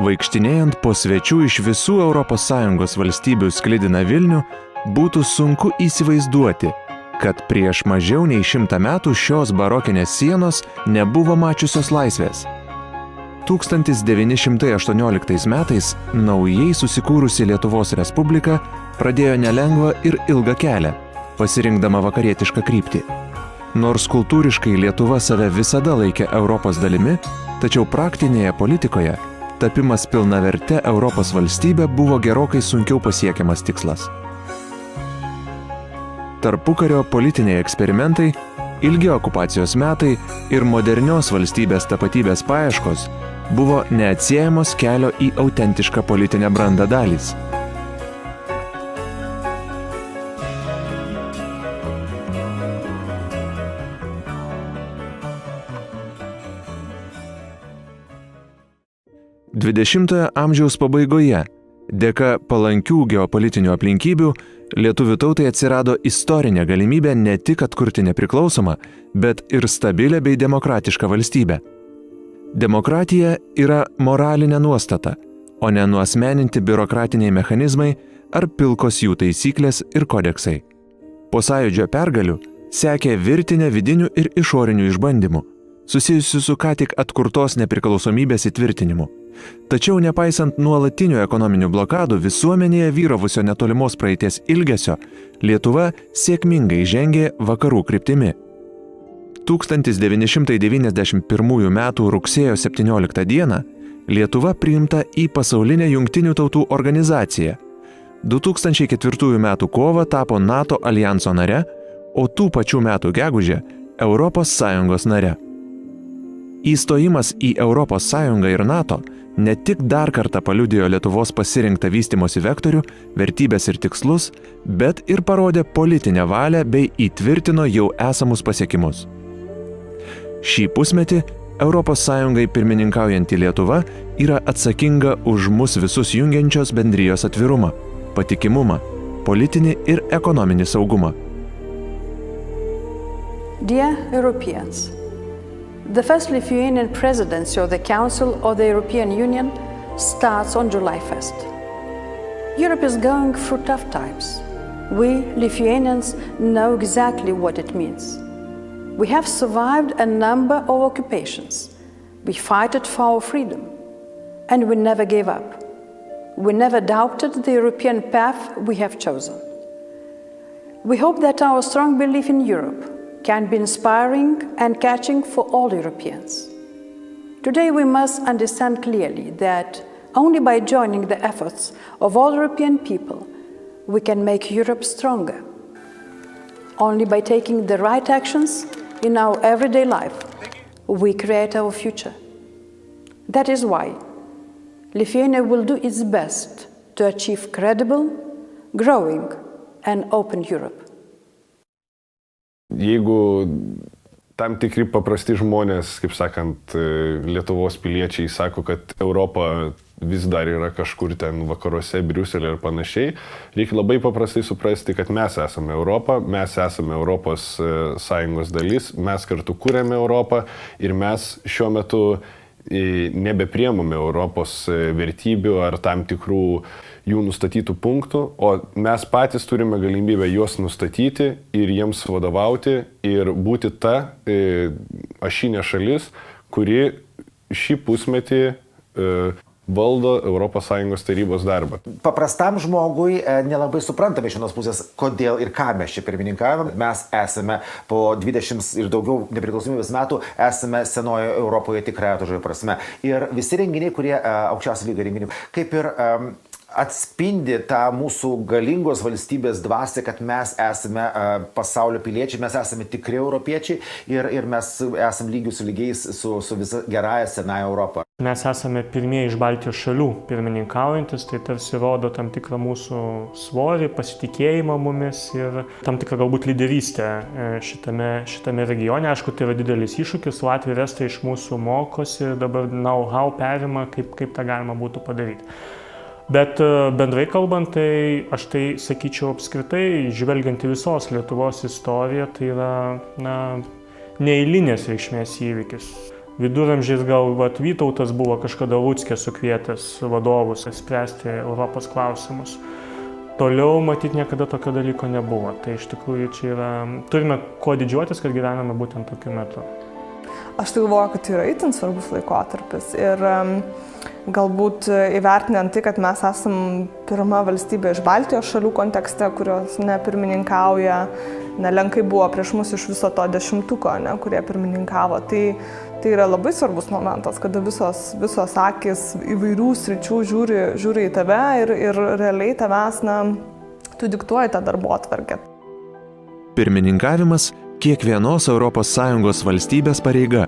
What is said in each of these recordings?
Vaikštinėjant po svečių iš visų ES valstybių sklidiną Vilnių, būtų sunku įsivaizduoti, kad prieš mažiau nei 100 metų šios barokinės sienos nebuvo mačiusios laisvės. 1918 metais naujai susikūrusi Lietuvos Respublika pradėjo nelengvą ir ilgą kelią, pasirinkdama vakarietišką kryptį. Nors kultūriškai Lietuva save visada laikė Europos dalimi, tačiau praktinėje politikoje tapimas pilnaverte Europos valstybė buvo gerokai sunkiau pasiekiamas tikslas. Tarpukario politiniai eksperimentai, ilgi okupacijos metai ir modernios valstybės tapatybės paieškos buvo neatsiejamos kelio į autentišką politinę brandą dalys. XX amžiaus pabaigoje, dėka palankių geopolitinių aplinkybių, lietuvių tautai atsirado istorinė galimybė ne tik atkurti nepriklausomą, bet ir stabilę bei demokratišką valstybę. Demokratija yra moralinė nuostata, o ne nuasmeninti biurokratiniai mechanizmai ar pilkos jų taisyklės ir kodeksai. Po Sąjūdžio pergalių sekė virtinė vidinių ir išorinių išbandymų, susijusių su ką tik atkurtos nepriklausomybės įtvirtinimu. Tačiau nepaisant nuolatinių ekonominių blokadų visuomenėje vyravusio netolimos praeities ilgesio, Lietuva sėkmingai žengė vakarų kryptimi. 1991 m. rugsėjo 17 d. Lietuva priimta į Pasaulinę Jungtinių tautų organizaciją. 2004 m. kovą tapo NATO aljanso nare, o tų pačių metų gegužę Europos Sąjungos nare. Įstojimas į Europos Sąjungą ir NATO ne tik dar kartą paliudijo Lietuvos pasirinktą vystymosi vektorių, vertybės ir tikslus, bet ir parodė politinę valią bei įtvirtino jau esamus pasiekimus. Šį pusmetį Europos Sąjungai pirmininkaujanti Lietuva yra atsakinga už mus visus jungiančios bendrijos atvirumą, patikimumą, politinį ir ekonominį saugumą. Dear Europeans, the first Lithuanian presidency of the Council of the European Union starts on July 1st. Europe is going through tough times. We, Lithuanians, know exactly what it means. We have survived a number of occupations. We fought for our freedom, and we never gave up. We never doubted the European path we have chosen. We hope that our strong belief in Europe can be inspiring and catching for all Europeans. Today we must understand clearly that only by joining the efforts of all European people we can make Europe stronger. Only by taking the right actions in our everyday life we create our future. That is why Lithuania will do its best to achieve credible, growing and open Europe. Jeigu tam tikri paprasti žmonės, kaip sakant, Lietuvos piliečiai sako, kad Europa vis dar yra kažkur ten vakaruose, Briuselė ir panašiai, reikia labai paprastai suprasti, kad mes esame Europa, mes esame Europos Sąjungos dalis, mes kartu kūrėme Europą ir mes šiuo metu nebepriemame Europos vertybių ar tam tikrų jų nustatytų punktų, o mes patys turime galimybę juos nustatyti ir jiems vadovauti ir būti ta ašinė šalis, kuri šį pusmetį valdo ES tarybos darbą. Paprastam žmogui nelabai suprantame iš vienos pusės, kodėl ir ką mes čia pirmininkavome. Mes esame po 20 ir daugiau nepriklausomybės metų, esame senoje Europoje tikrąja to žodžio prasme. Ir visi renginiai, kurie aukščiausio lygio renginiai, kaip ir atspindi tą mūsų galingos valstybės dvasią, kad mes esame pasaulio piliečiai, mes esame tikri europiečiai ir mes esame lygius su lygiais su visa gerąja senąja Europą. Mes esame pirmieji iš Baltijos šalių pirmininkaujantis, tai tarsi rodo tam tikrą mūsų svorį, pasitikėjimą mumis ir tam tikrą galbūt lyderystę šitame regione. Aišku, tai yra didelis iššūkis, Latvija ir Estai iš mūsų mokosi ir dabar know-how perima, kaip tą galima būtų padaryti. Bet bendrai kalbant, tai aš tai sakyčiau apskritai, žvelgiant į visos Lietuvos istoriją, tai yra neeilinės reikšmės įvykis. Viduramžiais gal Vytautas buvo kažkada Lūckė sukvietęs vadovus spręsti Europos klausimus. Toliau, matyt, niekada tokio dalyko nebuvo. Tai iš tikrųjų čia turime kuo didžiuotis, kad gyvename būtent tokiu metu. Aš tai galvoju, kad tai yra itin svarbus laikotarpis ir galbūt įvertinant tai, kad mes esam pirma valstybė iš Baltijos šalių kontekste, kurios nepirmininkauja, nelenkai buvo prieš mus iš viso to 10-tuko, kurie pirmininkavo. Tai yra labai svarbus momentas, kada visos akis įvairių sričių žiūri į tave ir realiai tavęs, tu diktuoji tą darbotvarkę. Pirmininkavimas kiekvienos ES valstybės pareiga.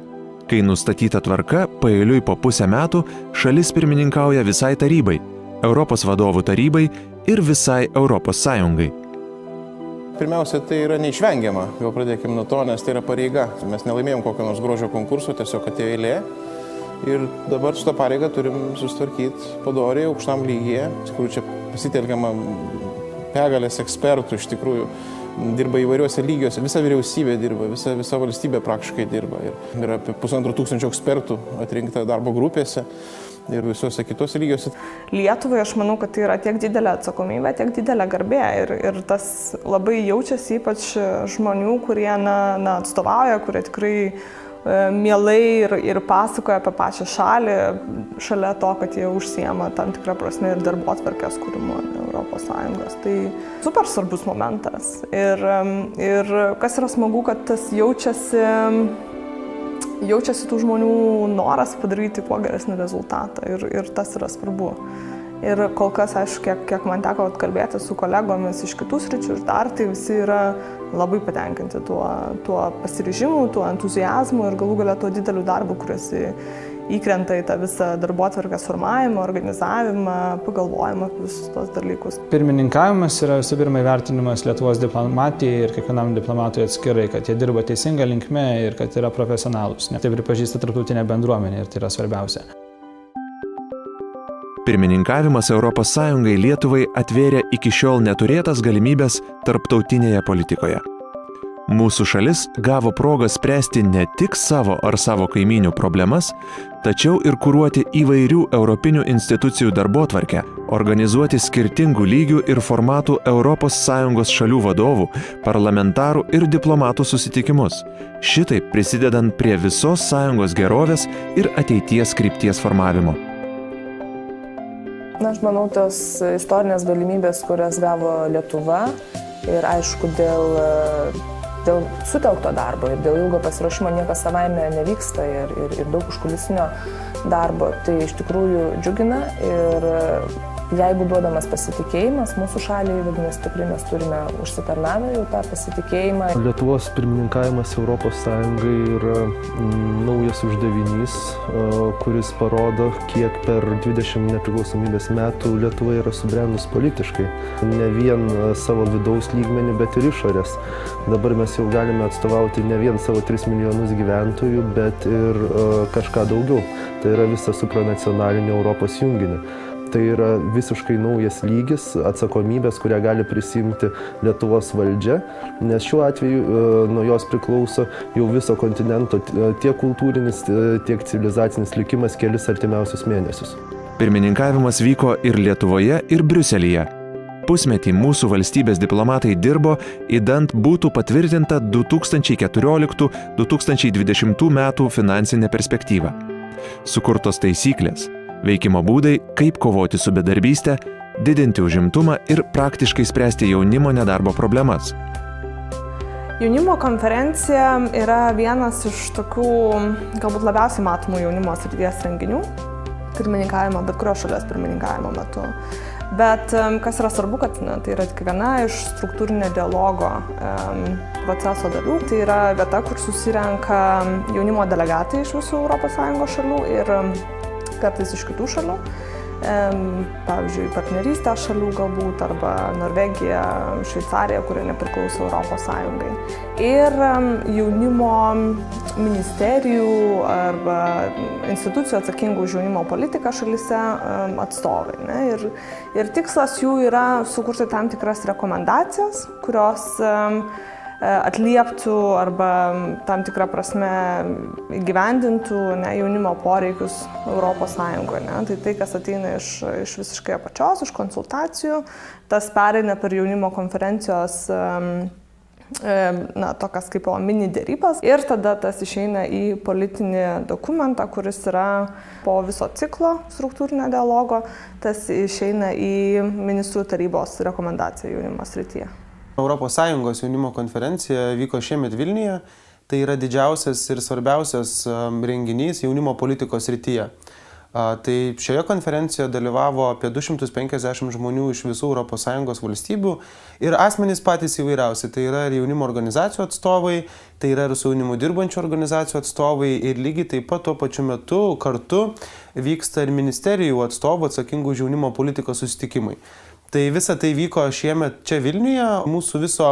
Kai nustatyta tvarka, paeiliui po pusę metų šalis pirmininkauja visai tarybai, Europos vadovų tarybai ir visai ES. Pirmiausia, tai yra neišvengiama, jau pradėkime nuo to, nes tai yra pareiga. Mes nelaimėjom kokio nors grožio konkurso, tiesiog atėjo eilė. Ir dabar šitą pareigą turim susitvarkyti padoriai, aukštam lygyje. Iš tikrųjų, čia pasitelkiama begalės ekspertų, iš tikrųjų, dirba įvairiuose lygiuose, visa vyriausybė dirba, visa valstybė praktiškai dirba. Ir yra apie 1500 ekspertų atrinkta darbo grupėse ir visuose kitose lygiuose. Lietuvai aš manau, kad tai yra tiek didelė atsakomybė, tiek didelė garbė ir tas labai jaučiasi ypač žmonių, kurie atstovauja, kurie tikrai mielai ir pasakoja apie pačią šalį, šalia to, kad jie užsiema tam tikrą prasme ir darbotvarkės kūrimo ES. Tai super svarbus momentas. Ir kas yra smagu, kad tas jaučiasi tų žmonių noras padaryti kuo geresnį rezultatą ir tas yra svarbu. Ir kol kas, aišku, kiek man teko kalbėti su kolegomis iš kitų sričių ir dar, tai visi yra labai patenkinti tuo pasiryžimu, tuo entuziazmu ir galų gale tuo dideliu darbu, kuris įkrenta į tą visą darbotvarkės formavimą, organizavimą, pagalvojimą apie visus tos dalykus. Pirmininkavimas yra visų pirma įvertinimas Lietuvos diplomatijai ir kiekvienam diplomatui atskirai, kad jie dirba teisinga linkme ir kad yra profesionalūs. Tai pripažįsta tarptautinė bendruomenė ir tai yra svarbiausia. Pirmininkavimas ES Lietuvai atvėrė iki šiol neturėtas galimybės tarptautinėje politikoje. Mūsų šalis gavo progą spręsti ne tik savo ar savo kaimynių problemas, tačiau ir kuruoti įvairių europinių institucijų darbotvarkę, organizuoti skirtingų lygių ir formatų ES šalių vadovų, parlamentarų ir diplomatų susitikimus, šitaip prisidedant prie visos sąjungos gerovės ir ateities krypties formavimo. Aš manau, tos istorinės galimybės, kurias gavo Lietuva ir aišku dėl sutelkto darbo ir dėl ilgo pasiruošimo niekas savaime nevyksta ir daug užkulisinio darbo, tai iš tikrųjų džiugina ir jeigu duodamas pasitikėjimas mūsų šaliai, vadinasi, tikrai mes turime užsitarnavę jau tą pasitikėjimą. Lietuvos pirmininkavimas ES yra naujas uždavinys, kuris parodo, kiek per 20 nepriklausomybės metų Lietuva yra subrendus politiškai. Ne vien savo vidaus lygmenį, bet ir išorės. Dabar mes jau galime atstovauti ne vien savo 3 milijonus gyventojų, bet ir kažką daugiau. Tai yra visą supranacionalinį Europos junginį. Tai yra visiškai naujas lygis atsakomybės, kurią gali prisimti Lietuvos valdžia, nes šiuo atveju nuo jos priklauso jau viso kontinento tiek kultūrinis, tiek civilizacinis likimas kelis artimiausius mėnesius. Pirmininkavimas vyko ir Lietuvoje, ir Briuselyje. Pusmetį mūsų valstybės diplomatai dirbo, idant būtų patvirtinta 2014-2020 metų finansinė perspektyva. Sukurtos taisyklės, veikimo būdai, kaip kovoti su bedarbystė, didinti užimtumą ir praktiškai spręsti jaunimo nedarbo problemas. Jaunimo konferencija yra vienas iš tokių galbūt labiausiai matomų jaunimo srities renginių, pirmininkavimo, bet kurios šalies pirmininkavimo metu. Bet kas yra svarbu, kad tai yra tik viena iš struktūrinio dialogo proceso dalių. Tai yra vieta, kur susirenka jaunimo delegatai iš visų ES šalių ir kartais iš kitų šalių, pavyzdžiui, partnerystės šalių galbūt, arba Norvegija, Šveicarija, kurie nepriklauso ES. Ir jaunimo ministerijų arba institucijų atsakingų už jaunimo politiką šalyse atstovai. Ir tikslas jų yra sukurti tam tikras rekomendacijas, kurios atlieptų arba tam tikrą prasme įgyvendintų jaunimo poreikius Europos Sąjungoje. Tai kas ateina iš visiškai apačios, iš konsultacijų, tas pereina per jaunimo konferencijos tokias kaip mini dėrybas ir tada tas išeina į politinį dokumentą, kuris yra po viso ciklo struktūrinio dialogo, tas išeina į ministrų tarybos rekomendaciją jaunimo srityje. ES jaunimo konferencija vyko šiemet Vilniuje, tai yra didžiausias ir svarbiausias renginys jaunimo politikos srityje. Tai šioje konferencijoje dalyvavo apie 250 žmonių iš visų ES valstybių ir asmenys patys įvairiausi. Tai yra ir jaunimo organizacijų atstovai, tai yra ir su jaunimu dirbančių organizacijų atstovai ir lygiai taip pat tuo pačiu metu kartu vyksta ir ministerijų atstovų atsakingų už jaunimo politikos susitikimai. Tai visa tai vyko šiemet čia Vilniuje, mūsų viso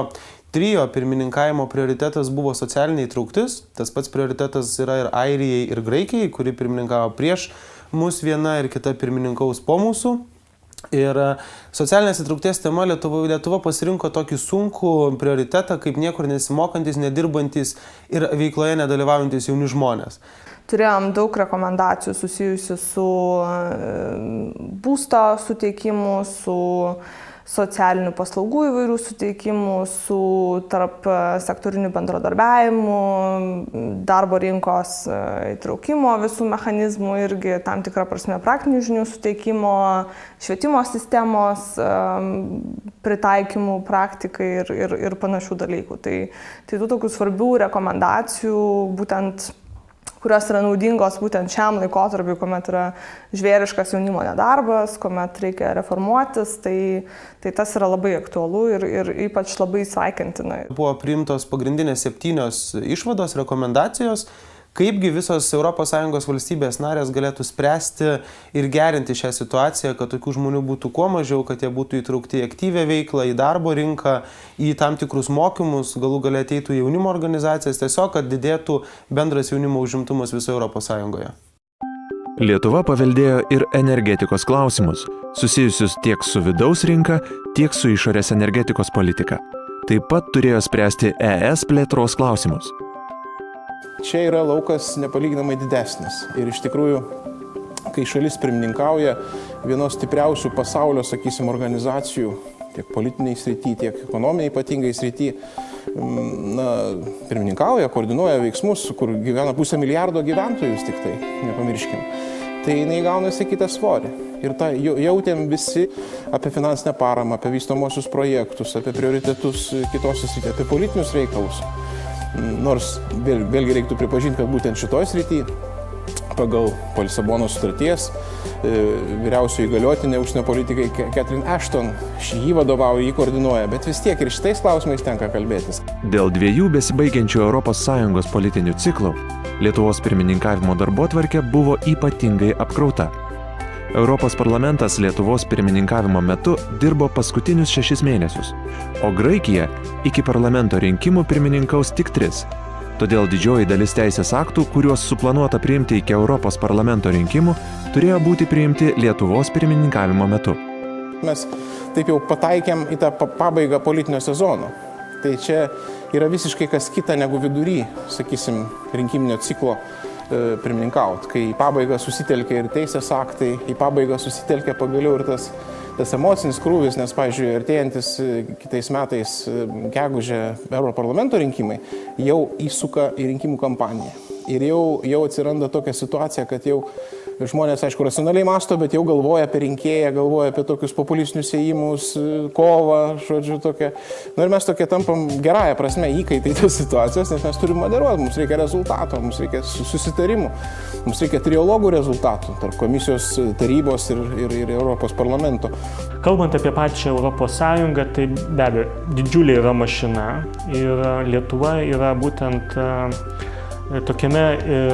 trijo pirmininkavimo prioritetas buvo socialinė įtrauktis, tas pats prioritetas yra ir Airijai ir Graikijai, kuri pirmininkavo prieš mūsų viena ir kita pirmininkaus po mūsų. Ir socialinės įtraukties tema Lietuva pasirinko tokį sunkų prioritetą, kaip niekur nesimokantis, nedirbantis ir veikloje nedalyvaujantis jauni žmonės. Turėjom daug rekomendacijų susijusių su būsto suteikimu, su socialinių paslaugų įvairių suteikimų, su tarp sektorinių bendradarbiavimų, darbo rinkos įtraukimo visų mechanizmų irgi tam tikrą prasme praktinių žinių suteikimo, švietimo sistemos pritaikymų praktikai ir panašių dalykų. Tai tų tokių svarbių rekomendacijų būtent kurios yra naudingos būtent šiam laikotarpiui, kuomet yra žvėriškas jaunimo nedarbas, kuomet reikia reformuotis, tai tas yra labai aktualu ir ypač labai sveikintina. Buvo priimtos pagrindinės 7 išvados, rekomendacijos, kaipgi visos ES valstybės narės galėtų spręsti ir gerinti šią situaciją, kad tokių žmonių būtų kuo mažiau, kad jie būtų įtraukti į aktyvią veiklą, į darbo rinką, į tam tikrus mokymus, galų gale ateitų jaunimo organizacijas, tiesiog, kad didėtų bendras jaunimo užimtumas visoje ES. Lietuva paveldėjo ir energetikos klausimus, susijusius tiek su vidaus rinka, tiek su išorės energetikos politika. Taip pat turėjo spręsti ES plėtros klausimus. Čia yra laukas nepalyginamai didesnis ir iš tikrųjų, kai šalis pirmininkauja vienos stipriausių pasaulio, organizacijų, tiek politiniai srity, tiek ekonominiai ypatingai srity, pirmininkauja, koordinuoja veiksmus, kur gyvena 500 milijardo gyventojus tik tai, nepamirškim. Tai jinai gaunasi kitą svorį. Ir jautėm visi apie finansinę paramą, apie vystomosius projektus, apie prioritetus kitose srityje, apie politinius reikalus. Nors vėlgi reiktų pripažinti, kad būtent šitoj srity pagal Lisabonos sutarties vyriausioji įgaliotinė užsienio politikai Catherine Ashton, jį vadovauja, jį koordinuoja, bet vis tiek ir šitais klausimais tenka kalbėtis. Dėl 2 besibaigiančių ES politinių ciklų Lietuvos pirmininkavimo darbotvarkė buvo ypatingai apkrauta. Europos parlamentas Lietuvos pirmininkavimo metu dirbo paskutinius 6 mėnesius, o Graikija iki parlamento rinkimų pirmininkaus tik 3. Todėl didžioji dalis teisės aktų, kuriuos suplanuota priimti iki Europos parlamento rinkimų, turėjo būti priimti Lietuvos pirmininkavimo metu. Mes taip jau pataikėm į tą pabaigą politinio sezono. Tai čia yra visiškai kas kita negu vidury, rinkiminio ciklo pirmininkaut, kai į pabaigą susitelkia ir teisės aktai, į pabaigą susitelkia pagaliau ir tas emocinis krūvis, nes, pavyzdžiui, artėjantis kitais metais gegužę Europarlamento rinkimai jau įsuka į rinkimų kampaniją. Ir jau atsiranda tokia situacija, kad jau žmonės, aišku, racionaliai mąsto, bet jau galvoja apie rinkėją, galvoja apie tokius populistinius ėjimus, kovą, tokia. Ir mes tokie tampam gerąją prasme įkaitai tos situacijos, nes mes turime moderuoti, mums reikia rezultato, mums reikia susitarimų, mums reikia triologų rezultatų tarp komisijos, tarybos ir Europos parlamento. Kalbant apie pačią Europos Sąjungą, tai be abejo, didžiulė yra mašina ir Lietuva yra būtent tokiame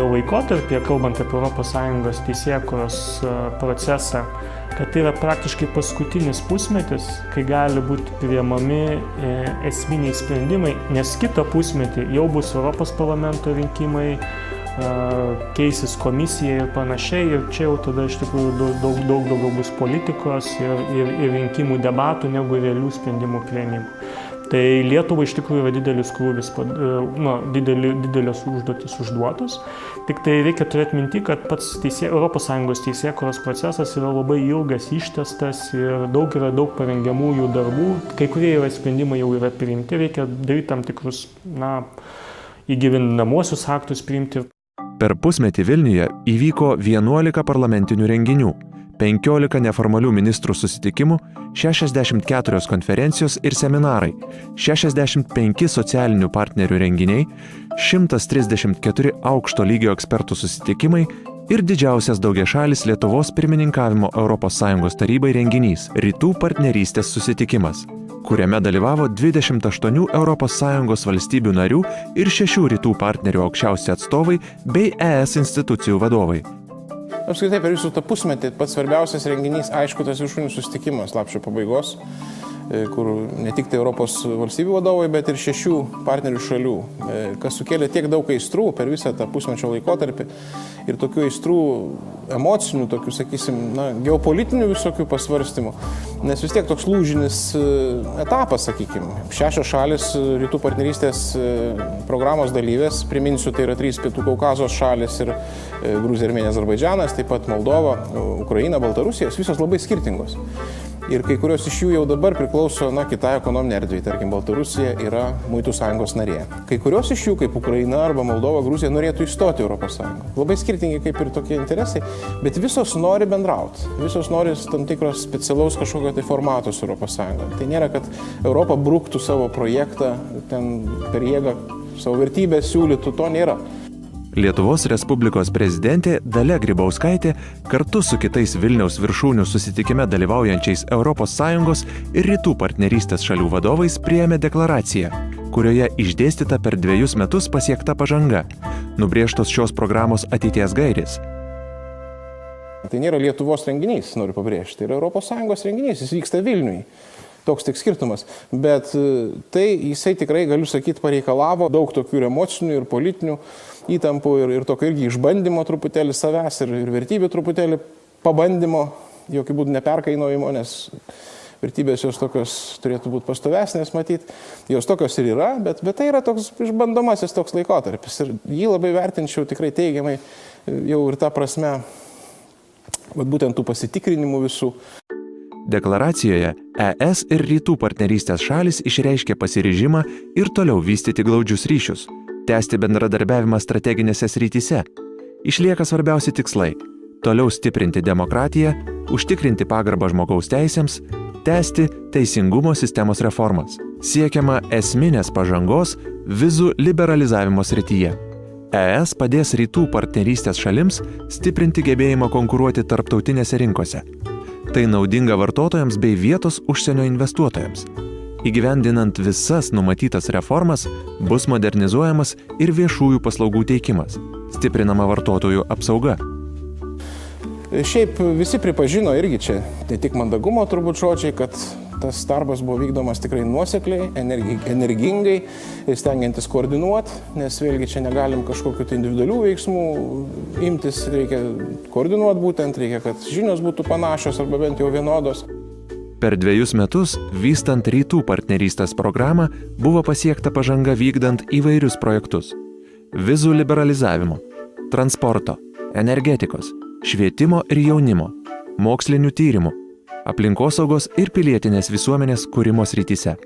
laikotarpyje, kalbant apie ES teisėkūros procesą, kad tai yra praktiškai paskutinis pusmetis, kai gali būti priimami esminiai sprendimai, nes kitą pusmetį jau bus Europos parlamento rinkimai, keisis komisija ir panašiai, ir čia jau tada iš tikrųjų daug daugiau bus politikos ir rinkimų debatų negu realių sprendimų priėmimų. Tai Lietuvai iš tikrųjų yra didelis krūvis, didelės užduotis užduotos. Tik tai reikia turėti minti, kad pats ES teisėkūros procesas yra labai ilgas, ištęstas ir yra daug parengiamųjų darbų. Kai kurie sprendimai jau yra priimti, reikia daryti tam tikrus įgyvendinamuosius aktus priimti. Per pusmetį Vilniuje įvyko 11 parlamentinių renginių, 15 neformalių ministrų susitikimų, 64 konferencijos ir seminarai, 65 socialinių partnerių renginiai, 134 aukšto lygio ekspertų susitikimai ir didžiausias daugiašalis Lietuvos pirmininkavimo ES tarybai renginys – Rytų partnerystės susitikimas, kuriame dalyvavo 28 ES valstybių narių ir 6 rytų partnerių aukščiausi atstovai bei ES institucijų vadovai. Apskritai per visų tą pusmetį pats svarbiausias renginys, aišku, tas viršūnių susitikimas lapkričio pabaigos, kur ne tik tai Europos valstybių vadovai, bet ir 6 partnerių šalių, kas sukėlė tiek daug aistrų per visą tą pusmečio laikotarpį ir tokių aistrų emocinių, tokių, sakysim, geopolitinių visokių pasvarstymų, nes vis tiek toks lūžinis etapas, sakykim. 6 šalis rytų partnerystės programos dalyvės, priminsiu, tai yra 3 Pietų Kaukazo šalis ir Gruzija, Armėnija, Azerbaidžanas, taip pat Moldova, Ukraina, Baltarusija, visos labai skirtingos. Ir kai kurios iš jų jau dabar priklauso kitai ekonominė erdvė, tarkim, Baltarusija yra Muitų sąjungos narė. Kai kurios iš jų, kaip Ukraina arba Moldova, Gruzija, norėtų įstoti Europos Sąjungą. Labai skirtingi kaip ir tokie interesai, bet visos nori bendrauti, visos nori tam tikros specialaus kažkokio tai formato su Europos Sąjunga. Tai nėra, kad Europa bruktų savo projektą, ten per jėgą savo vertybės siūlytų, to nėra. Lietuvos Respublikos prezidentė Dalia Grybauskaitė kartu su kitais Vilniaus viršūnių susitikime dalyvaujančiais ES ir rytų partnerystės šalių vadovais priėmė deklaraciją, kurioje išdėstyta per 2 metus pasiekta pažanga, nubrėžtos šios programos ateities gairės. Tai nėra Lietuvos renginys, noriu pabrėžti, tai yra ES renginys, jis vyksta Vilniui. Toks tik skirtumas, bet tai jisai tikrai, galiu sakyti, pareikalavo daug tokių emocinių ir politinių įtampų ir tokio irgi išbandymo truputėlį savęs ir vertybių truputėlį pabandymo, jokių būdų neperkainojimo, nes vertybės jos tokios turėtų būti pastovesnės, matyt, jos tokios ir yra, bet tai yra toks išbandomasis toks laikotarpis ir jį labai vertinčiau tikrai teigiamai jau ir tą prasme, būtent tų pasitikrinimų visų. Deklaracijoje ES ir rytų partnerystės šalis išreiškė pasiryžimą ir toliau vystyti glaudžius ryšius, tęsti bendradarbiavimą strateginėse srityse. Išlieka svarbiausi tikslai – toliau stiprinti demokratiją, užtikrinti pagarbą žmogaus teisėms, tęsti teisingumo sistemos reformas. Siekiama esminės pažangos vizų liberalizavimo srityje. ES padės rytų partnerystės šalims stiprinti gebėjimą konkuruoti tarptautinėse rinkose. Tai naudinga vartotojams bei vietos užsienio investuotojams. Įgyvendinant visas numatytas reformas, bus modernizuojamas ir viešųjų paslaugų teikimas, stiprinama vartotojų apsauga. Šiaip visi pripažino irgi čia, ne tik mandagumo turbūt žodžiai, kad tas darbas buvo vykdomas tikrai nuosekliai, energingai, stengiantis koordinuoti, nes vėlgi čia negalim kažkokių tai individualių veiksmų imtis, reikia koordinuoti būtent, reikia, kad žinios būtų panašios arba bent jau vienodos. Per 2 metus, vystant rytų partnerystės programą, buvo pasiekta pažanga vykdant įvairius projektus – vizų liberalizavimo, transporto, energetikos, švietimo ir jaunimo, mokslinių tyrimų, aplinkosaugos ir pilietinės visuomenės kūrimo srityse.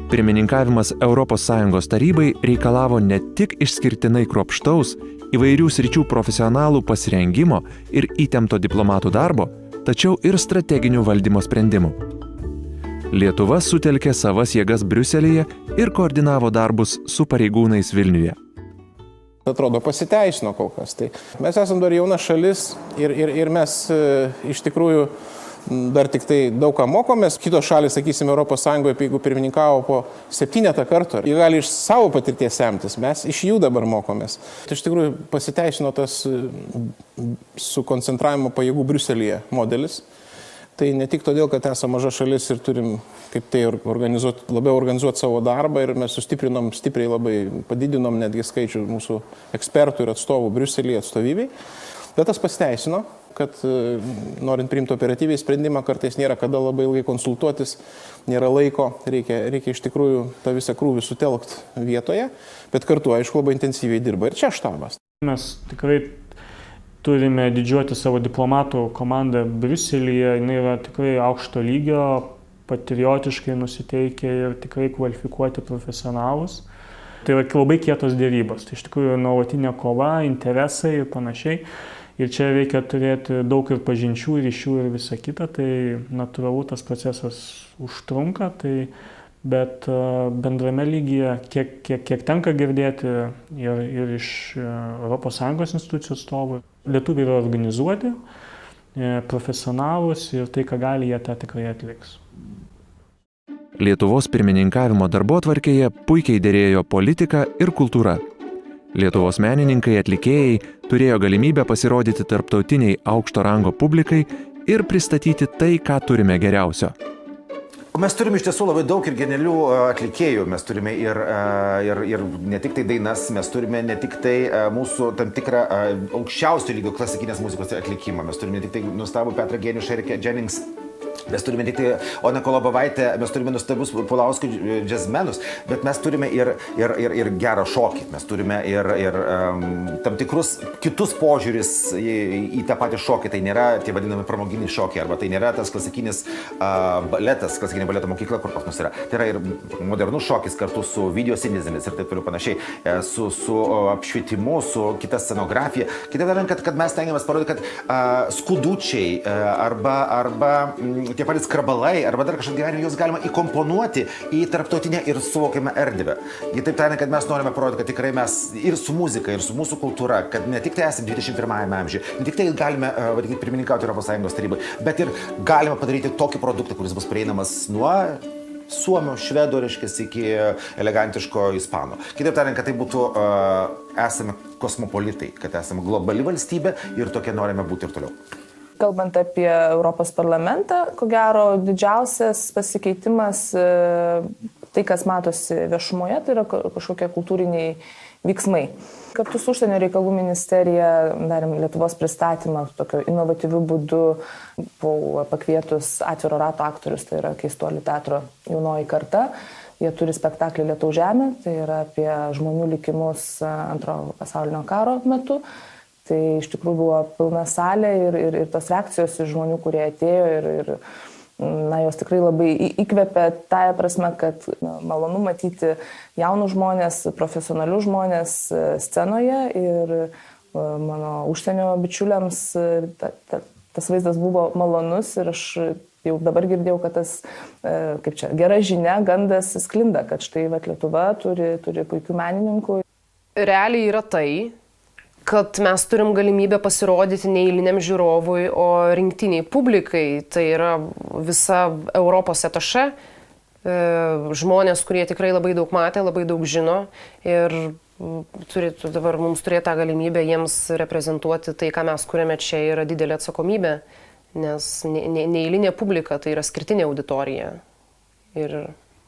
Pirmininkavimas ES tarybai reikalavo ne tik išskirtinai kruopštaus, įvairių sričių profesionalų pasirengimo ir įtempto diplomatų darbo, tačiau ir strateginių valdymo sprendimų. Lietuva sutelkė savas jėgas Briuselyje ir koordinavo darbus su pareigūnais Vilniuje. Atrodo, pasiteisino kol kas. Tai mes esame dar jauna šalis ir mes iš tikrųjų dar tik tai daug ką mokomės. Kitos šalis, sakysim, ES, jeigu pirmininkavo po 7 kartų, jie gali iš savo patirties semtis, mes iš jų dabar mokomės. Tai iš tikrųjų pasiteisino tas sukoncentravimo pajėgų Briuselyje modelis. Tai ne tik todėl, kad esame maža šalis ir turim kaip tai labiau organizuoti savo darbą ir mes sustiprinom stipriai labai, padidinom netgi skaičių mūsų ekspertų ir atstovų Briuselyje atstovybei. Bet tas pasiteisino. kad norint priimti operatyviai sprendimą, kartais nėra kada labai ilgai konsultuotis, nėra laiko, reikia iš tikrųjų tą visą krūvį sutelkti vietoje, bet kartu, aišku, labai intensyviai dirba ir čia štabas. Mes tikrai turime didžiuoti savo diplomatų komandą Briuselyje, jinai yra tikrai aukšto lygio, patriotiškai nusiteikę ir tikrai kvalifikuoti profesionalus. Tai yra labai kietos dėrybos, tai iš tikrųjų nuolatinė kova, interesai ir panašiai. Ir čia reikia turėti daug ir pažinčių, ryšių ir visa kita, tai natūralu tas procesas užtrunka, bet bendrame lygyje, kiek tenka girdėti ir iš ES institucijų atstovų, lietuviai yra organizuoti, profesionalūs ir tai, ką gali, jie tą tikrai atliks. Lietuvos pirmininkavimo darbotvarkėje puikiai dėrėjo politika ir kultūra. Lietuvos menininkai, atlikėjai turėjo galimybę pasirodyti tarptautiniai aukšto rango publikai ir pristatyti tai, ką turime geriausio. Mes turime iš tiesų labai daug ir genialių atlikėjų, mes turime ir ne tik tai dainas, mes turime ne tik tai mūsų tam tikrą aukščiausio lygio klasikinės muzikos atlikimą, mes turime ne tik tai nuostabų Petrą Geniušą ir Jennings, mes turime tik tai Oną Kolobovaitę, mes turime nuostabius Pulauskų džiazmenus, bet mes turime ir gerą šokį, mes turime ir tam tikrus kitus požiūris į tą patį šokį, tai nėra tie vadinami pramoginiai šokiai, arba tai nėra tas klasikinis baletas, klasikinė baleto mokykla, kur pas mus yra. Tai yra ir modernus šokis kartu su video sinezėmis ir taip toliau panašiai, su apšvietimu, su kita scenografija. Kitaip tariant, kad mes tengiamės parodyti, kad skudučiai arba tie patys skrabalai, arba dar kažką gyvenime, juos galima įkomponuoti į tarptautinę ir suvokiamą erdvę. Kitaip tariant, kad mes norime parodyti, kad tikrai mes ir su muzika, ir su mūsų kultūra, kad ne tik tai esame 21 amžiuje, ne tik tai galime pirmininkauti ES tarybai, bet ir galime padaryti tokį produktą, kuris bus prieinamas nuo suomio, švedo, iki elegantiško ispano. Kitaip tariant, kad tai būtų esame kosmopolitai, kad esame globali valstybė ir tokie norime būti ir toliau. Kalbant apie Europos parlamentą, ko gero didžiausias pasikeitimas, tai kas matosi viešumoje, tai yra kažkokie kultūriniai veiksmai. Kartu su Užsienio reikalų ministerija darėm Lietuvos pristatymą tokio inovatyvių būdų, buvau pakvietus Atviro rato aktorius, tai yra Keistuolių teatro jaunoji karta. Jie turi spektaklį Lietaus žemė, tai yra apie žmonių likimus Antrojo pasaulinio karo metu. Tai iš tikrųjų buvo pilna salė ir tos reakcijos iš žmonių, kurie atėjo ir jos tikrai labai įkvėpė tąją prasme, kad malonu matyti jaunus žmonės, profesionalius žmonės scenoje ir mano užsienio bičiuliams tas vaizdas buvo malonus ir aš jau dabar girdėjau, kad tas, gera žinia, gandas sklinda, kad štai Lietuva turi puikių menininkų. Realiai yra tai, kad mes turim galimybę pasirodyti neeiliniam žiūrovui, o rinktiniai publikai, tai yra visa Europos etaše, žmonės, kurie tikrai labai daug matė, labai daug žino ir turėtų dabar mums turėti tą galimybę jiems reprezentuoti tai, ką mes kuriame čia, yra didelė atsakomybė, nes neeilinė publika tai yra skirtinė auditorija ir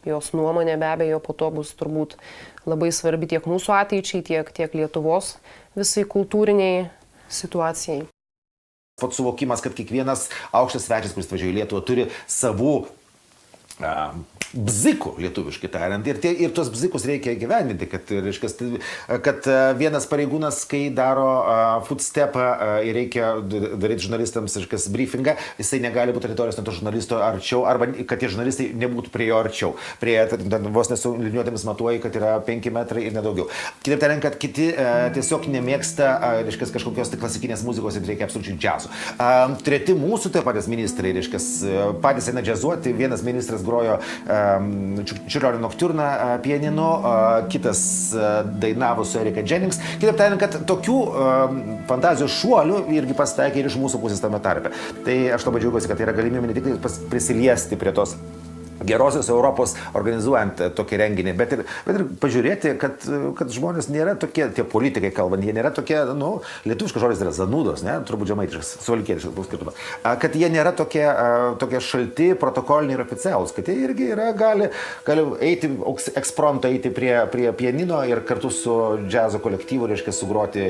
jos nuomonė be abejo po to bus turbūt labai svarbi tiek mūsų ateičiai, tiek Lietuvos visai kultūriniai situacijai. Pats suvokimas, kad kiekvienas aukštas svečias, kuris važiuoja į Lietuvą, turi savų bzikų, lietuviškai tariant, ir tuos bzikus reikia gyvendinti, kad vienas pareigūnas, kai daro footstepą ir reikia daryti žurnalistams briefingą, jisai negali būti teritorijos nuo to žurnalisto arčiau, arba kad tie žurnalistai nebūtų prie jo arčiau. Vos nesu liniuotėmis matuoji, kad yra 5 metrai ir nedaugiau. Kitaip tariant, kad kiti tiesiog nemėgsta kažkokios klasikinės muzikos ir reikia absoliučiai džiazo. Treti mūsų taip patys ministrai, patys eina džiazuoti, vienas ministras grojo Čiurlionio noktiurną pianinu, kitas dainavo su Erika Jennings. Kitaip tariant, kad tokių fantazijos šuolių irgi pasitaikė ir iš mūsų pusės tame tarpe. Tai aš labai džiaugiuosi, kad tai yra galimybė ne tik prisiliesti prie tos gerosios Europos organizuojant tokį renginį, bet ir pažiūrėti, kad žmonės nėra tokie, tie politikai kalbant, jie nėra tokie, lietuviškas žodis yra zanūdos, turbūt žemaitiškas, suvalkietiškas bus skirtumas, kad jie nėra tokie šalti, protokoliniai ir oficialūs, kad jie irgi gali eiti, ekspromto eiti prie pianino ir kartu su džiazo kolektyvu, sugroti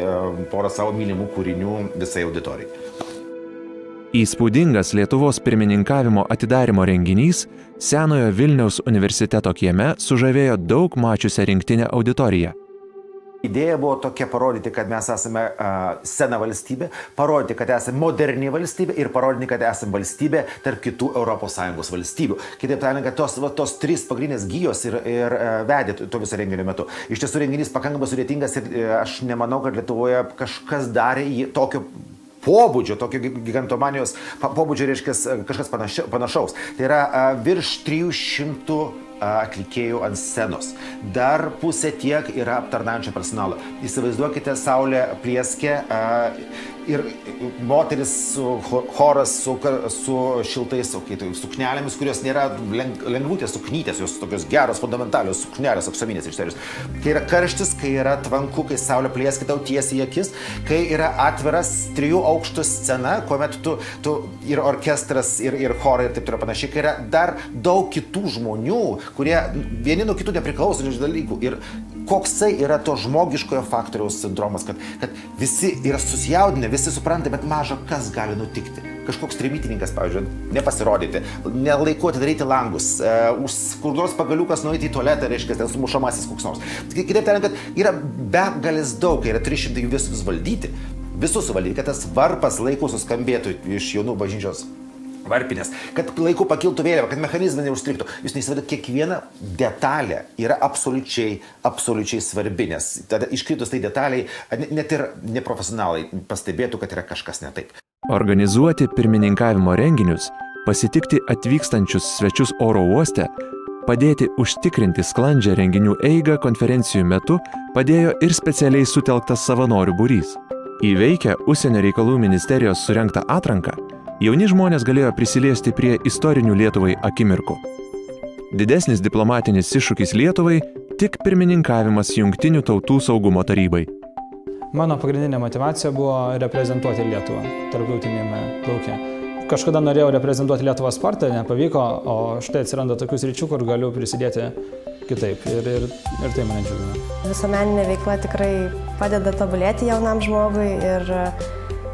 porą savo mylimų kūrinių visai auditorijai. Įspūdingas Lietuvos pirmininkavimo atidarimo renginys senojo Vilniaus universiteto kieme sužavėjo daug mačiusią rinktinę auditoriją. Idėja buvo tokia parodyti, kad mes esame sena valstybė, parodyti, kad esame moderni valstybė ir parodyti, kad esame valstybė tarp kitų ES valstybių. Kitaip tariant, kad tos trys pagrindinės gijos ir vedė to viso renginio metu. Iš tiesų renginys pakankamai sudėtingas ir aš nemanau, kad Lietuvoje kažkas darė tokio pobūdžio, tokio gigantomanijos pobūdžio, reiškia kažkas panašaus. Tai yra virš 300 atlikėjų ant scenos. Dar pusė tiek yra aptarnaujančio personalo. Įsivaizduokite, saulė plieskia ir moteris, choras su šiltais suknelėmis, kurios nėra lengvutės suknytės, jos tokios geros, fundamentalios suknelės, aksominės iš serijos. Kai yra karštis, kai yra tvanku, kai saulė plieskia tau tiesiai į akis, kai yra atviras 3 aukštų scena, kuomet tu ir orkestras, ir chorai, ir taip toliau panašiai, kai yra dar daug kitų žmonių, kurie vieni nuo kitų nepriklausančių dalykų. Ir koksai yra to žmogiškojo faktoriaus sindromas, kad visi yra susijaudinę, visi supranta, bet maža kas gali nutikti. Kažkoks trimitininkas, pavyzdžiui, nepasirodyti, nelaiku atidaryti langus, už kur nors pagaliukas nueiti į tualetą, reiškia, ten sumušamasis koks nors. Kitaip tariant, kad yra begalis daug, yra 300 visus valdyti, kad tas varpas laiku suskambėtų iš jaunų bažnyčios varpinės, kad laiku pakiltų vėliava, kad mechanizmai neužstriktų. Jūs neįsivaizduojate, kiekviena detalė yra absoliučiai svarbi, nes tada iškritus tai detaliai, net ir neprofesionalai pastebėtų, kad yra kažkas ne taip. Organizuoti pirmininkavimo renginius, pasitikti atvykstančius svečius oro uoste, padėti užtikrinti sklandžią renginių eigą konferencijų metu padėjo ir specialiai sutelktas savanorių būrys. Įveikę Užsienio reikalų ministerijos surengtą atranką, jauni žmonės galėjo prisiliesti prie istorinių Lietuvai akimirkų. Didesnis diplomatinis iššūkis Lietuvai tik pirmininkavimas Jungtinių tautų saugumo tarybai. Mano pagrindinė motivacija buvo reprezentuoti Lietuvą tarptautinėme lauke. Kažkada norėjau reprezentuoti Lietuvą sportą, nepavyko, o štai atsiranda tokių sričių, kur galiu prisidėti kitaip ir tai mane džiugina. Visuomeninė veikla tikrai padeda tobulėti jaunam žmogui ir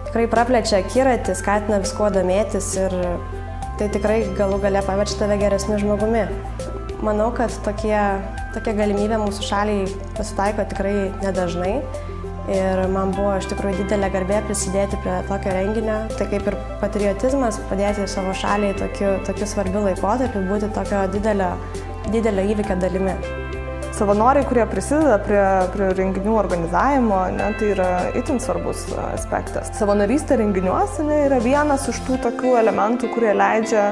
tikrai praplečia akiratį, skatina viskuo domėtis ir tai tikrai galų gale paverčia tave geresniu žmogumi. Manau, kad tokia galimybė mūsų šaliai pasitaiko tikrai nedažnai ir man buvo iš tikrųjų didelė garbė prisidėti prie tokio renginio. Tai kaip ir patriotizmas, padėti savo šaliai tokiu svarbiu laikotarpiu, būti tokio didelio įvykio dalimi. Savanoriai, kurie prisideda prie renginių organizavimo, tai yra itin svarbus aspektas. Savanorystė renginiuose yra vienas iš tų tokių elementų, kurie leidžia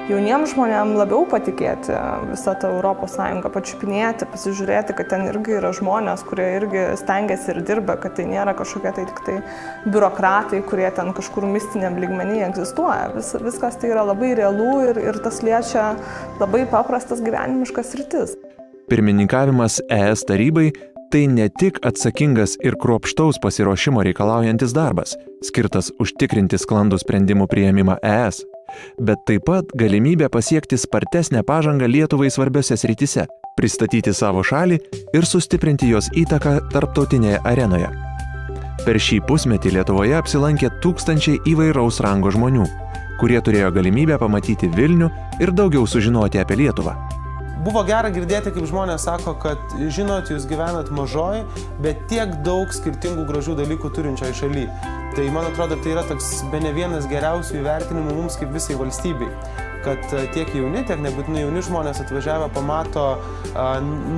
jauniems žmonėms labiau patikėti visą tą ES, pačiupinėti, pasižiūrėti, kad ten irgi yra žmonės, kurie irgi stengiasi ir dirba, kad tai nėra kažkokie tai tik tai biurokratai, kurie ten kažkur mistiniam lygmenyje egzistuoja. Viskas tai yra labai realu ir tas liečia labai paprastas gyvenimiškas sritis. Pirmininkavimas ES tarybai tai ne tik atsakingas ir kruopštaus pasiruošimo reikalaujantis darbas, skirtas užtikrinti sklandų sprendimų priėmimą ES, bet taip pat galimybė pasiekti spartesnę pažangą Lietuvai svarbiose srityse, pristatyti savo šalį ir sustiprinti jos įtaką tarptautinėje arenoje. Per šį pusmetį Lietuvoje apsilankė tūkstančiai įvairaus rango žmonių, kurie turėjo galimybę pamatyti Vilnių ir daugiau sužinoti apie Lietuvą. Buvo gera girdėti, kaip žmonės sako, kad žinot, jūs gyvenat mažoj, bet tiek daug skirtingų gražių dalykų turinčioj šaly. Tai man atrodo, tai yra toks bene vienas geriausių įvertinimų mums kaip visai valstybei. Kad tiek jauni, tiek nebūtinai jauni žmonės atvažiavę pamato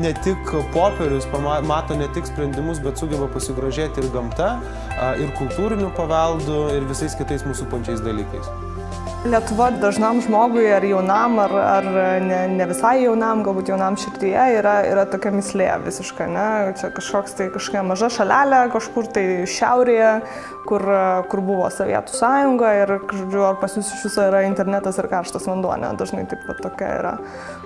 ne tik popierius, mato ne tik sprendimus, bet sugeba pasigrožėti ir gamta, ir kultūriniu paveldu, ir visais kitais mūsų pančiais dalykais. Lietuva dažnam žmogui, ar jaunam, ar ne visai jaunam, galbūt jaunam širdyje, yra tokia mislė visiškai, ne? Čia kažkokia maža šalelė, kažkur tai šiaurėje, kur buvo Sovietų sąjunga ir, žodžiu, ar pas jūs iš viso yra internetas ir karštas vanduo, ne? Dažnai taip pat tokia yra.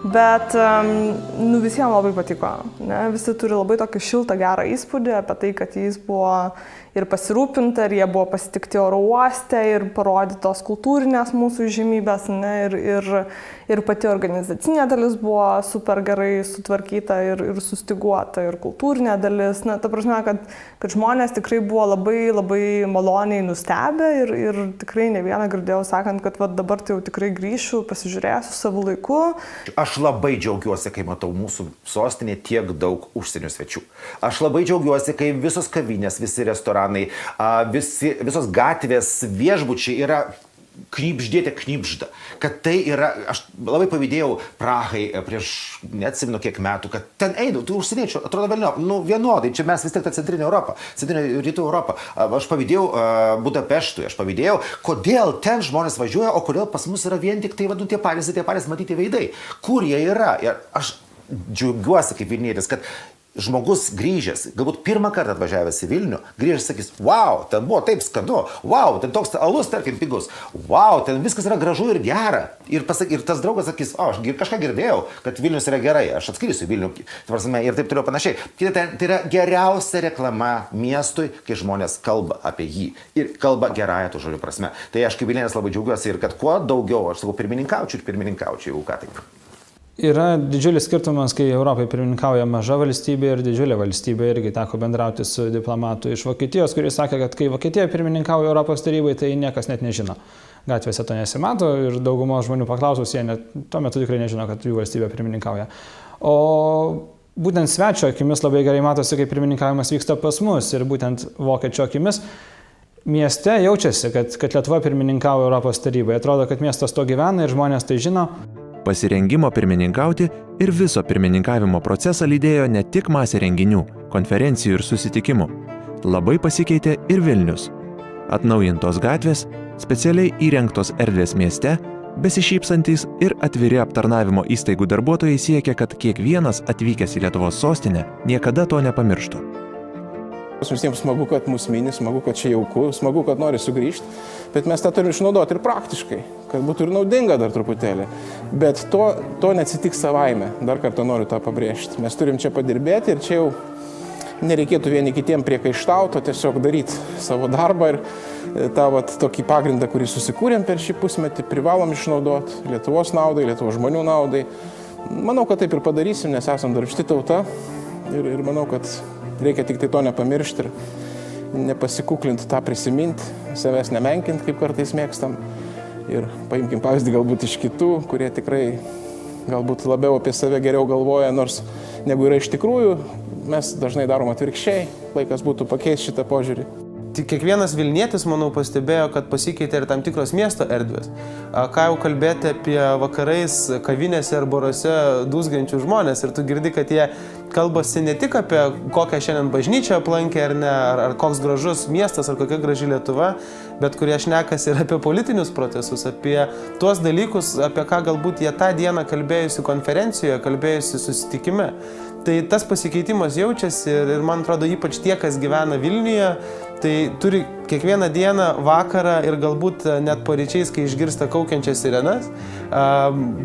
Bet visiems labai patiko, ne? Visi turi labai tokį šiltą, gerą įspūdį apie tai, kad jis buvo ir pasirūpinta, ir jie buvo pasitikti oro uoste, ir parodytos kultūrinės mūsų žymybės, ne, ir pati organizacinė dalis buvo super gerai sutvarkyta ir sustiguota, ir kultūrinė dalis. Na, ta prasme, kad žmonės tikrai buvo labai, labai maloniai nustebę ir tikrai ne vieną girdėjau sakant, kad va, dabar tai jau tikrai grįšiu, pasižiūrėsiu savo laiku. Aš labai džiaugiuosi, kai matau mūsų sostinė tiek daug užsienio svečių. Aš labai džiaugiuosi, kai visos kavinės, visi restoranai, visos gatvės, viešbučiai yra knibžda. Kad tai yra, aš labai pavydėjau Prahai prieš, neatsimenu kiek metų, kad ten einu, tų užsieniečių, atrodo vienodai, čia mes vis tiek ta centrinė Europa, centrinė rytų Europa. Aš pavydėjau Budapeštui, aš pavydėjau, kodėl ten žmonės važiuoja, o kodėl pas mus yra vien tik tai, tie patys matyti veidai. Kur jie yra? Ir aš džiaugiuosi kaip vilnietis, kad žmogus grįžęs, galbūt pirmą kartą atvažiavęs į Vilnių, grįžęs sakys, wow, ten buvo taip skanu, wow, ten toks alus, tarkim, pigus, wow, ten viskas yra gražu ir gera. Ir tas draugas sakys, aš kažką girdėjau, kad Vilnius yra gerai, aš atskirsiu Vilnių, ir taip toliau panašiai. Tai yra geriausia reklama miestui, kai žmonės kalba apie jį ir kalba gerąją tų žodžių prasme. Tai aš kaip vilnietis labai džiaugiuosi ir kad kuo daugiau, aš sakau, pirmininkaučiau, jeigu ką taip. Yra didžiulis skirtumas, kai Europai pirmininkauja maža valstybė ir didžiulė valstybė. Irgi teko bendrauti su diplomatu iš Vokietijos, kuris sakė, kad kai Vokietija pirmininkauja Europos tarybai, tai niekas net nežino. Gatvėse to nesimato ir daugumos žmonių paklausus, jie net tuo metu tikrai nežino, kad jų valstybė pirmininkauja. O būtent svečio akimis labai gerai matosi, kai pirmininkavimas vyksta pas mus ir būtent vokiečio akimis mieste jaučiasi, kad Lietuva pirmininkauja Europos tarybai. Atrodo, kad miestas to gyvena ir žmonės tai žino. Pasirengimo pirmininkauti ir viso pirmininkavimo procesą lydėjo ne tik masė renginių, konferencijų ir susitikimų. Labai pasikeitė ir Vilnius. Atnaujintos gatvės, specialiai įrengtos erdvės mieste, besišypsantys ir atviri aptarnavimo įstaigų darbuotojai siekia, kad kiekvienas atvykęs į Lietuvos sostinę niekada to nepamirštų. Visiems smagu, kad mūsų mini, smagu, kad čia jauku, smagu, kad nori sugrįžti, bet mes tą turim išnaudoti ir praktiškai, kad būtų ir naudinga dar truputėlį. Bet to neatsitiks savaime, dar kartą noriu tą pabrėžti. Mes turim čia padirbėti ir čia jau nereikėtų vieni kitiem priekaištauti, tiesiog daryti savo darbą ir tą tokį pagrindą, kurį susikūrėm per šį pusmetį, privalom išnaudoti Lietuvos naudai, Lietuvos žmonių naudai. Manau, kad taip ir padarysim, nes esam darbšti tauta ir manau, kad reikia tik tai to nepamiršti ir nepasikuklinti tą prisiminti, savęs nemenkinti, kaip kartais mėgstam. Ir paimkim pavyzdį galbūt iš kitų, kurie tikrai galbūt labiau apie save geriau galvoja, nors negu yra iš tikrųjų, mes dažnai darom atvirkščiai, laikas būtų pakeisti šitą požiūrį. Tik kiekvienas vilnietis, manau, pastebėjo, kad pasikeitė ir tam tikros miesto erdvės. Ką jau kalbėti apie vakarais kavinėse ar baruose dūzgiančių žmonės ir tu girdi, kad jie kalbasi ne tik apie kokią šiandien bažnyčią aplankė ar ne, ar koks gražus miestas, ar kokia graži Lietuva, bet kurie šnekasi ir apie politinius procesus, apie tuos dalykus, apie ką galbūt jie tą dieną kalbėjusi konferencijoje, kalbėjusi susitikime. Tai tas pasikeitimas jaučiasi ir man atrodo ypač tie, kas gyvena Vilniuje, tai turi kiekvieną dieną, vakarą ir galbūt net paryčiais, kai išgirsta kaukiančias sirenas,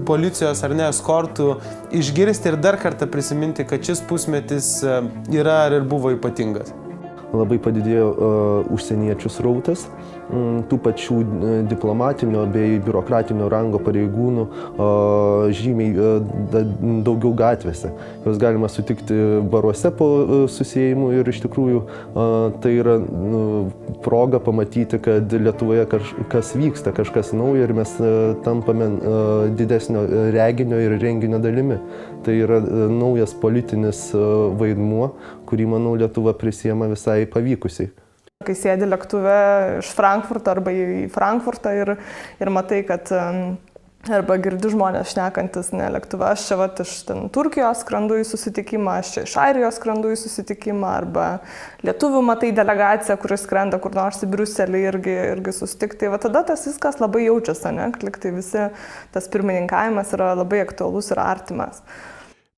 policijos ar ne eskortų, išgirsti ir dar kartą prisiminti, kad šis pusmetis yra ir buvo ypatingas. Labai padidėjo užsieniečių srautas, tų pačių diplomatinio bei biurokratinio rango pareigūnų žymiai daugiau gatvėse. Jos galima sutikti baruose po susijimų ir iš tikrųjų tai yra proga pamatyti, kad Lietuvoje kas vyksta, kažkas nauja ir mes tampame didesnio reginio ir renginio dalimi. Tai yra naujas politinis vaidmuo, kurį, manau, Lietuva prisiema visai pavykusiai. Kai sėdi lėktuve iš Frankfurto arba į Frankfurtą ir matai, kad arba girdi žmonės šnekantis ne lėktuve, aš čia iš Turkijos skrendu į susitikimą, aš čia iš Airijos skrendu į susitikimą, arba lietuvių matai delegaciją, kuris skrenda kur nors į Briuselį irgi susitikti. Tai tada tas viskas labai jaučiasi, ne? Liktai visi tas pirmininkavimas yra labai aktualus ir artimas.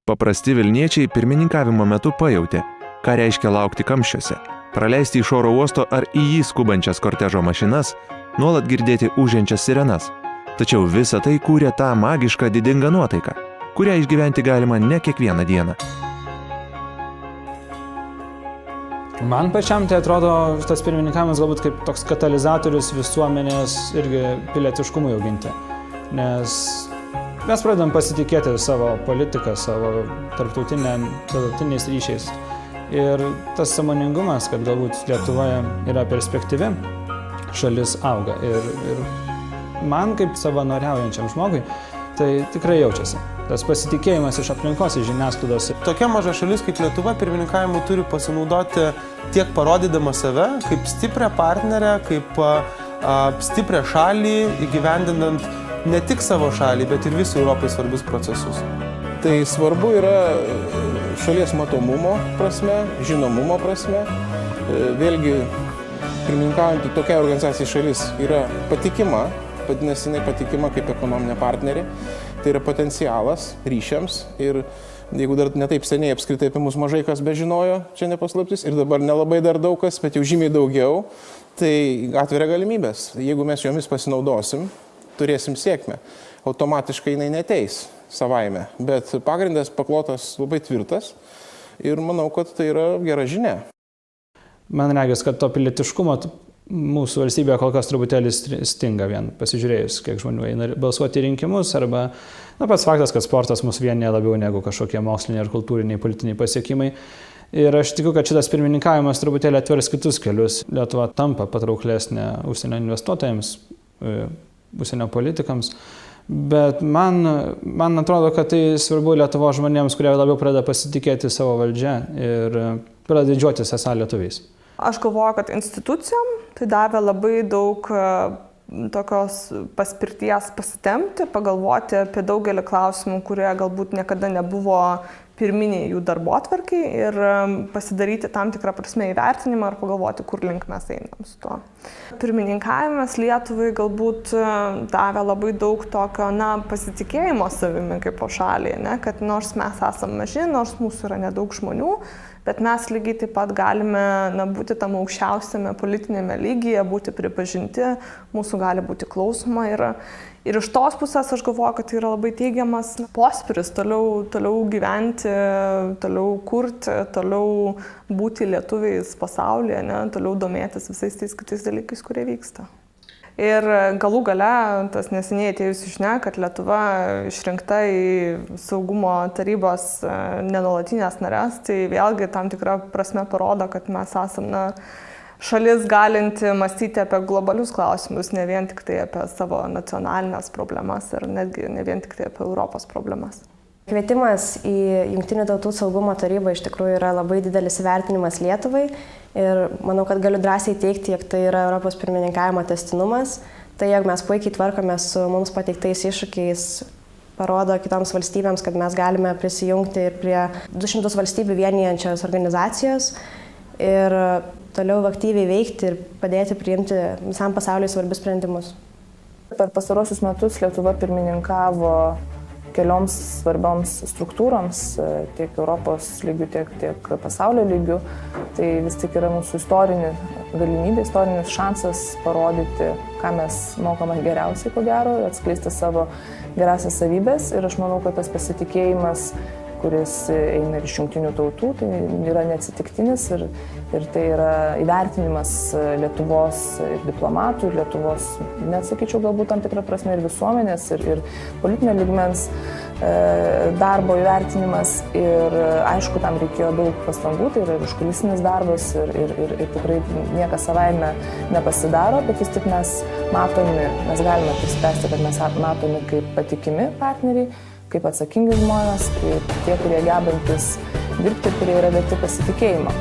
Paprasti vilniečiai pirmininkavimo metu pajautė, ką reiškia laukti kamščiuose, praleisti iš oro uosto ar į jį skubančias kortežo mašinas, nuolat girdėti ūžiančias sirenas. Tačiau visa tai kūrė tą magišką didingą nuotaiką, kurią išgyventi galima ne kiekvieną dieną. Man pačiam tai atrodo tas pirmininkavimas galbūt kaip toks katalizatorius visuomenės irgi pilietiškumui auginti. Nes mes pradedam pasitikėti savo politiką, savo tarptautiniais ryšiais. Ir tas sąmoningumas, kad galbūt Lietuvoje yra perspektyvi, šalis auga. Ir man kaip savanoriaujančiam žmogui tai tikrai jaučiasi. Tas pasitikėjimas iš aplinkos, iš žiniasklaidos. Tokia maža šalis kaip Lietuva pirmininkavimu turi pasinaudoti tiek parodydama save, kaip stiprią partnerę, kaip stiprią šalį, įgyvendinant ne tik savo šalį, bet ir visų Europai svarbius procesus. Tai svarbu yra šalies matomumo prasme, žinomumo prasme. Vėlgi, pirmininkaujantį tokia organizacija šalis yra patikima, vadinasi, jinai patikima kaip ekonominė partnerė. Tai yra potencialas ryšiams ir jeigu dar netaip seniai apskritai apie mus mažai kas bežinojo, čia nepaslaptis, ir dabar nelabai dar daug kas, bet jau žymiai daugiau, tai atveria galimybės. Jeigu mes jomis pasinaudosim, turėsim sėkmę. Automatiškai jinai neteis savaime, bet pagrindas paklotas labai tvirtas ir manau, kad tai yra gera žinia. Man regis, kad to pilietiškumo mūsų valstybėje kol kas truputėlį stinga vien pasižiūrėjus, kiek žmonių eina balsuoti rinkimus, arba pats faktas, kad sportas mus vienyje labiau negu kažkokie moksliniai ar kultūriniai, politiniai pasiekimai. Ir aš tikiu, kad šitas pirmininkavimas truputėlį atvers kitus kelius. Lietuva tampa patrauklesnė užsienio investuotojams, užsienio politikams. Bet man atrodo, kad tai svarbu Lietuvos žmonėms, kurie labiau pradeda pasitikėti savo valdžią ir pradeda didžiuotis esą lietuviais. Aš galvoju, kad institucijom tai davė labai daug tokios paspirties pasitemti, pagalvoti apie daugelį klausimų, kurie galbūt niekada nebuvo pirminiai jų darbotvarkiai ir pasidaryti tam tikrą prasme įvertinimą ir pagalvoti, kur link mes einam su tuo. Pirmininkavimas Lietuvai galbūt davė labai daug tokio pasitikėjimo savimi kaip po šaliai, kad nors mes esame maži, nors mūsų yra nedaug žmonių, bet mes lygiai taip pat galime būti tam aukščiausiame politinėme lygyje, būti pripažinti, mūsų gali būti klausoma. Ir iš tos pusės aš galvoju, kad tai yra labai teigiamas pospiris toliau gyventi, toliau kurti, toliau būti lietuviais pasaulyje, toliau domėtis visais tais kitais dalykais, kurie vyksta. Ir galų gale tas neseniai atėjusi žinia, kad Lietuva išrinkta į saugumo tarybos nenuolatinės narės, tai vėlgi tam tikrą prasme parodo, kad mes esame šalis galinti mąstyti apie globalius klausimus, ne vien tik tai apie savo nacionalinės problemas ir netgi ne vien tik tai apie Europos problemas. Kvietimas į Jungtinių tautų saugumo tarybą iš tikrųjų yra labai didelis įvertinimas Lietuvai ir manau, kad galiu drąsiai teikti, jog tai yra Europos pirmininkavimo tęstinumas. Tai jog mes puikiai tvarkome su mums pateiktais iššūkiais, parodo kitoms valstybėms, kad mes galime prisijungti ir prie 200 valstybių vienijančios organizacijos ir toliau aktyviai veikti ir padėti priimti visam pasauliui svarbius sprendimus. Per pastarosius metus Lietuva pirmininkavo kelioms svarbioms struktūroms, tiek Europos lygių, tiek pasaulio lygių. Tai vis tik yra mūsų istorinė galimybė, istorinis šansas parodyti, ką mes mokame geriausiai, ko gero, atskleisti savo gerasias savybės. Ir aš manau, kad tas pasitikėjimas, kuris eina iš Jungtinių tautų, tai yra neatsitiktinis ir tai yra įvertinimas Lietuvos ir diplomatų, ir Lietuvos, nesakyčiau, galbūt tam tikrą prasme ir visuomenės, ir politinio lygmens darbo įvertinimas. Ir aišku, tam reikėjo daug pastangų, tai yra ir užkulisinis darbas ir tikrai niekas savaime nepasidaro, bet vis tik mes galime prispręsti, kad mes matomi kaip patikimi partneriai, kaip atsakingi žmonės, kaip tie, kurie gebantis dirbti, kurie yra verti pasitikėjimo.